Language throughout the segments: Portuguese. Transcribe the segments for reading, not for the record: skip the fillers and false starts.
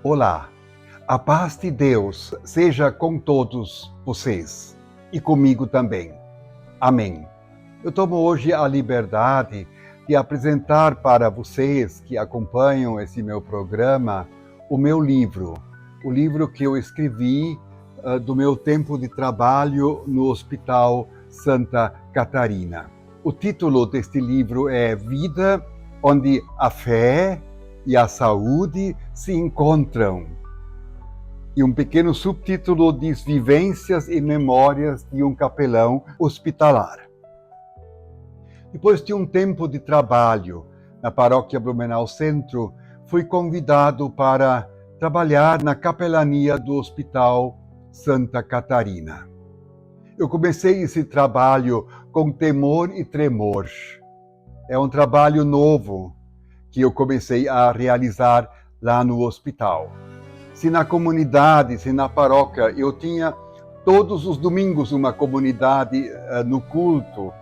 Olá, a paz de Deus seja com todos vocês e comigo também. Amém. Eu tomo hoje a liberdade de apresentar para vocês que acompanham esse meu programa o meu livro, o livro que eu escrevi do meu tempo de trabalho no Hospital Santa Catarina. O título deste livro é Vida onde a fé e a saúde se encontram. E um pequeno subtítulo diz Vivências e Memórias de um Capelão Hospitalar. Depois de um tempo de trabalho na Paróquia Blumenau Centro, fui convidado para trabalhar na capelania do Hospital Santa Catarina. Eu comecei esse trabalho com temor e tremor. É um trabalho novo que eu comecei a realizar lá no hospital. Se na comunidade, se na paróquia, eu tinha todos os domingos uma comunidade no culto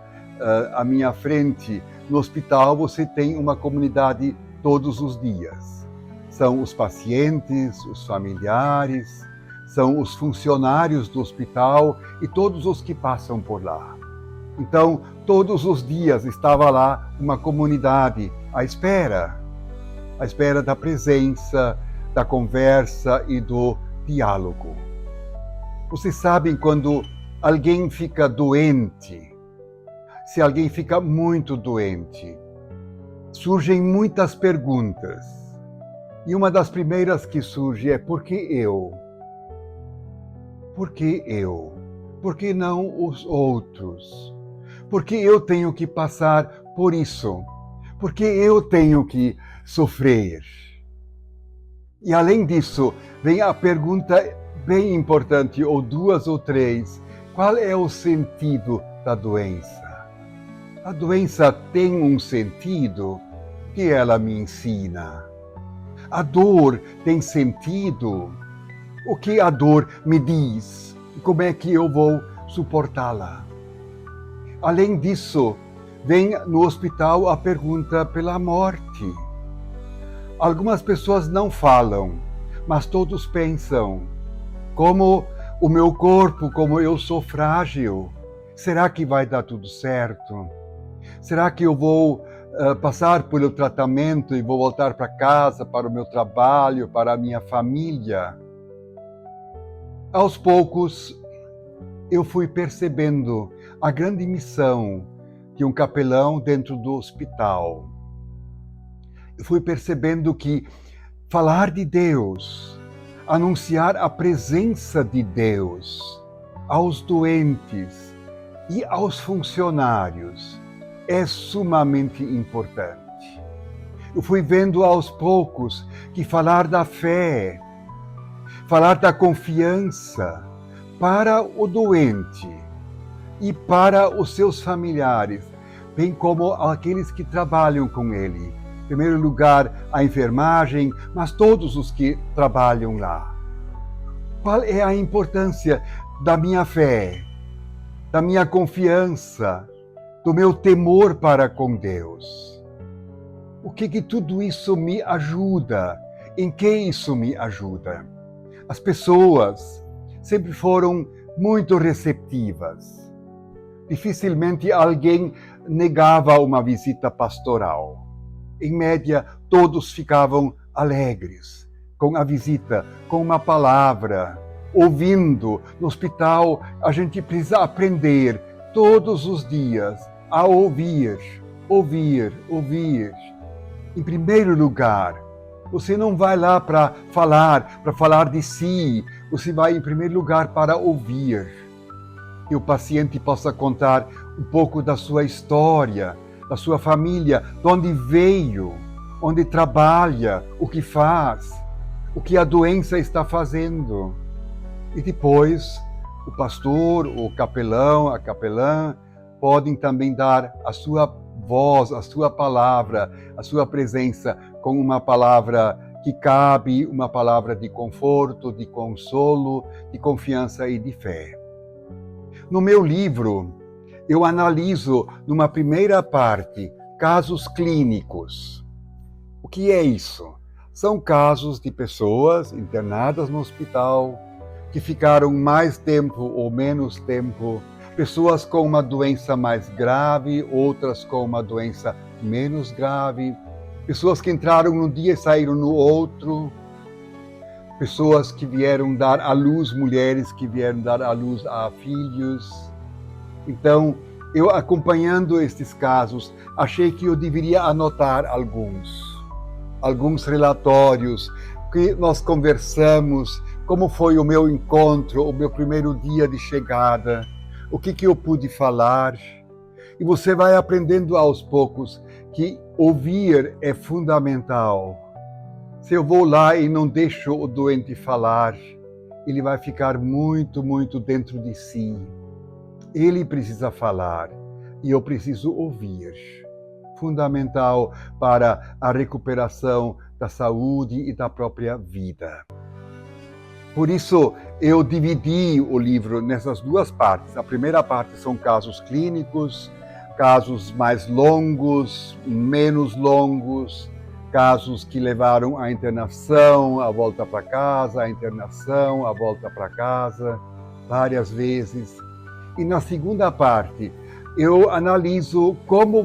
à minha frente, no hospital você tem uma comunidade todos os dias. São os pacientes, os familiares, são os funcionários do hospital e todos os que passam por lá. Então, todos os dias estava lá uma comunidade à espera da presença, da conversa e do diálogo. Vocês sabem quando alguém fica doente, se alguém fica muito doente, surgem muitas perguntas. E uma das primeiras que surge é: por que eu? Por que eu? Por que não os outros? Por que eu tenho que passar por isso? Por que eu tenho que sofrer? E além disso, vem a pergunta bem importante, ou duas ou três: qual é o sentido da doença? A doença tem um sentido que ela me ensina. A dor tem sentido. O que a dor me diz? Como é que eu vou suportá-la? Além disso, vem no hospital a pergunta pela morte. Algumas pessoas não falam, mas todos pensam: como o meu corpo, como eu sou frágil, será que vai dar tudo certo? Será que eu vou passar pelo tratamento e vou voltar para casa, para o meu trabalho, para a minha família? Aos poucos, eu fui percebendo a grande missão de um capelão dentro do hospital. Eu fui percebendo que falar de Deus, anunciar a presença de Deus aos doentes e aos funcionários é sumamente importante. Eu fui vendo aos poucos que falar da fé, falar da confiança para o doente e para os seus familiares, bem como aqueles que trabalham com ele. Em primeiro lugar, a enfermagem, mas todos os que trabalham lá. Qual é a importância da minha fé, da minha confiança, do meu temor para com Deus? O que tudo isso me ajuda? Em que isso me ajuda? As pessoas sempre foram muito receptivas. Dificilmente alguém negava uma visita pastoral. Em média, todos ficavam alegres com a visita, com uma palavra, ouvindo. No hospital, a gente precisa aprender todos os dias a ouvir. Em primeiro lugar, você não vai lá para falar de si, você vai em primeiro lugar para ouvir. Que o paciente possa contar um pouco da sua história, da sua família, de onde veio, onde trabalha, o que faz, o que a doença está fazendo. E depois, o pastor, o capelão, a capelã, podem também dar a sua voz, a sua palavra, a sua presença, com uma palavra que cabe, uma palavra de conforto, de consolo, de confiança e de fé. No meu livro, eu analiso, numa primeira parte, casos clínicos. O que é isso? São casos de pessoas internadas no hospital, que ficaram mais tempo ou menos tempo, pessoas com uma doença mais grave, outras com uma doença menos grave, pessoas que entraram num dia e saíram no outro, pessoas que vieram dar à luz, mulheres que vieram dar à luz a filhos. Então, eu acompanhando estes casos, achei que eu deveria anotar alguns relatórios que nós conversamos, como foi o meu encontro, o meu primeiro dia de chegada, o que eu pude falar. E você vai aprendendo aos poucos que ouvir é fundamental. Se eu vou lá e não deixo o doente falar, ele vai ficar muito, muito dentro de si. Ele precisa falar e eu preciso ouvir. Fundamental para a recuperação da saúde e da própria vida. Por isso, eu dividi o livro nessas duas partes. A primeira parte são casos clínicos, casos mais longos, menos longos, casos que levaram à internação, à volta para casa, à internação, à volta para casa, várias vezes. E na segunda parte, eu analiso como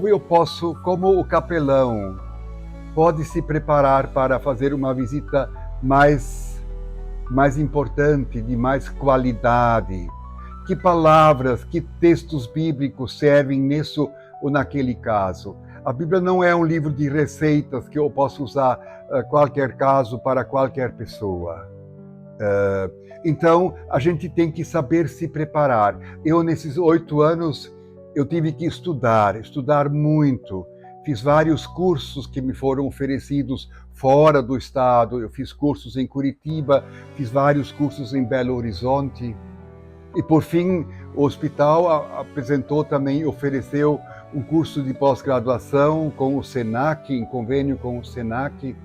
o capelão pode se preparar para fazer uma visita mais importante, de mais qualidade. Que palavras, que textos bíblicos servem nisso ou naquele caso. A Bíblia não é um livro de receitas que eu posso usar qualquer caso para qualquer pessoa. Então, a gente tem que saber se preparar. Eu, nesses 8 anos, eu tive que estudar muito. Fiz vários cursos que me foram oferecidos fora do estado. Eu fiz cursos em Curitiba, fiz vários cursos em Belo Horizonte. E, por fim, o hospital ofereceu um curso de pós-graduação com o SENAC, em convênio com o SENAC,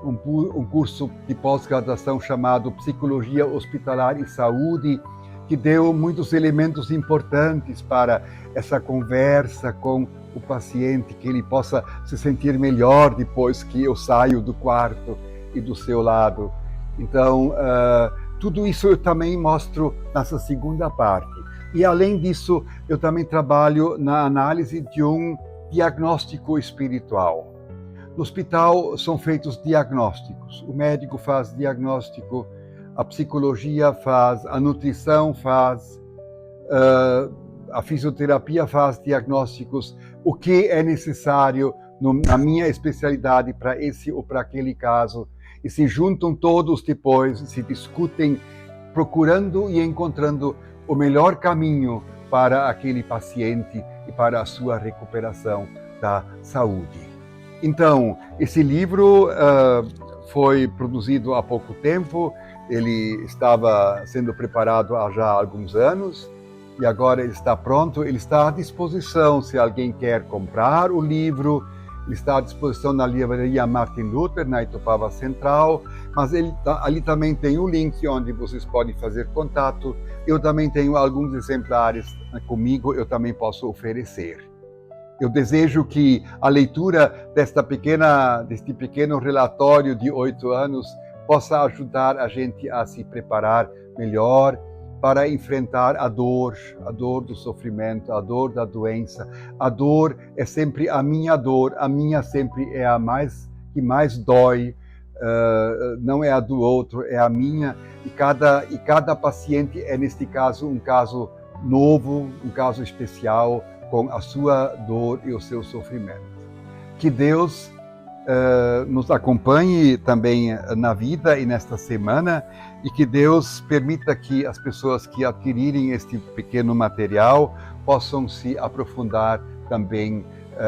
um curso de pós-graduação chamado Psicologia Hospitalar e Saúde, que deu muitos elementos importantes para essa conversa com o paciente, que ele possa se sentir melhor depois que eu saio do quarto e do seu lado. Então, tudo isso eu também mostro nessa segunda parte. E, além disso, eu também trabalho na análise de um diagnóstico espiritual. No hospital são feitos diagnósticos. O médico faz diagnóstico, a psicologia faz, a nutrição faz, a fisioterapia faz diagnósticos. O que é necessário na minha especialidade para esse ou para aquele caso. E se juntam todos depois, se discutem, procurando e encontrando o melhor caminho para aquele paciente e para a sua recuperação da saúde. Então, esse livro foi produzido há pouco tempo, ele estava sendo preparado há já alguns anos e agora ele está pronto, ele está à disposição se alguém quer comprar o livro. Ele está à disposição na livraria Martin Luther, na Itupava Central, mas ali também tem o link onde vocês podem fazer contato. Eu também tenho alguns exemplares comigo, eu também posso oferecer. Eu desejo que a leitura deste pequeno relatório de 8 anos possa ajudar a gente a se preparar melhor para enfrentar a dor do sofrimento, a dor da doença. A dor é sempre a minha sempre é a que mais dói, não é a do outro, é a minha. E cada paciente é, neste caso, um caso novo, um caso especial, com a sua dor e o seu sofrimento. Que Deus nos acompanhe também na vida e nesta semana, e que Deus permita que as pessoas que adquirirem este pequeno material possam se aprofundar também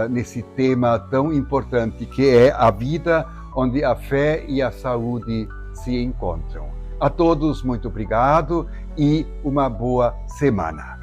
nesse tema tão importante que é a vida, onde a fé e a saúde se encontram. A todos, muito obrigado e uma boa semana.